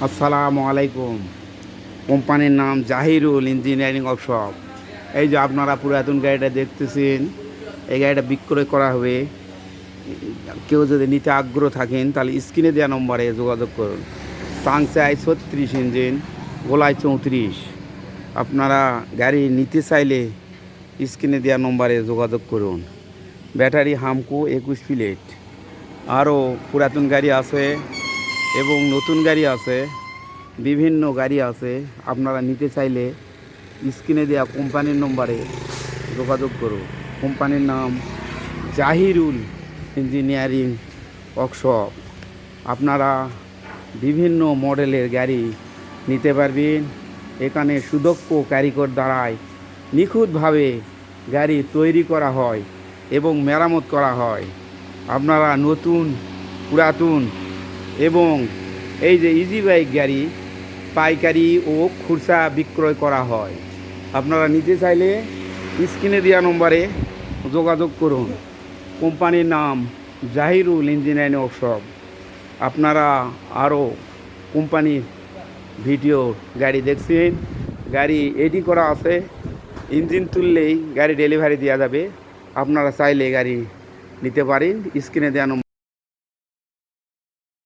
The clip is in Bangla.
আসসালামু আলাইকুম। কোম্পানির নাম জাহিরুল ইঞ্জিনিয়ারিং ওয়ার্কশপ। এই যে আপনারা পুরাতন গাড়িটা দেখতেছেন, এই গাড়িটা বিক্রয় করা হবে। কেউ যদি নিতে আগ্রহ থাকেন তাহলে স্ক্রিনে দেওয়া নম্বরে যোগাযোগ করুন। সাংসাই 36 ইঞ্জিন, গোলায় 34। আপনারা গাড়ি নিতে চাইলে স্ক্রিনে দেওয়া নম্বরে যোগাযোগ করুন। Battery Hamko 21 plate. আরও পুরাতন গাড়ি আছে এবং নতুন গাড়ি আছে, বিভিন্ন গাড়ি আছে। আপনারা নিতে চাইলে স্ক্রিনে দেওয়া কোম্পানির নম্বরে যোগাযোগ করুন। কোম্পানির নাম জাহিরুল ইঞ্জিনিয়ারিং ওয়ার্কশপ। আপনারা বিভিন্ন মডেলের গাড়ি নিতে পারবেন। এখানে সুদক্ষ কারিগর দ্বারাই নিখুঁতভাবে গাড়ি তৈরি করা হয় এবং মেরামত করা হয়। আপনারা নতুন, পুরাতন এবং এই যে ইজি বাইক গাড়ি পাইকারি ও খুচরা বিক্রয় করা হয়। আপনারা নিতে চাইলে স্ক্রিনে দেওয়া নম্বরে যোগাযোগ করুন। কোম্পানির নাম জাহিরুল ইঞ্জিনিয়ারিং ওয়ার্কশপ। আপনারা আরও কোম্পানির ভিডিও গাড়ি দেখছেন, গাড়ি এডি করা আছে। ইঞ্জিন তুললেই গাড়ি ডেলিভারি দেওয়া যাবে। আপনারা চাইলে গাড়ি নিতে পারেন। স্ক্রিনে দেওয়া নম্বর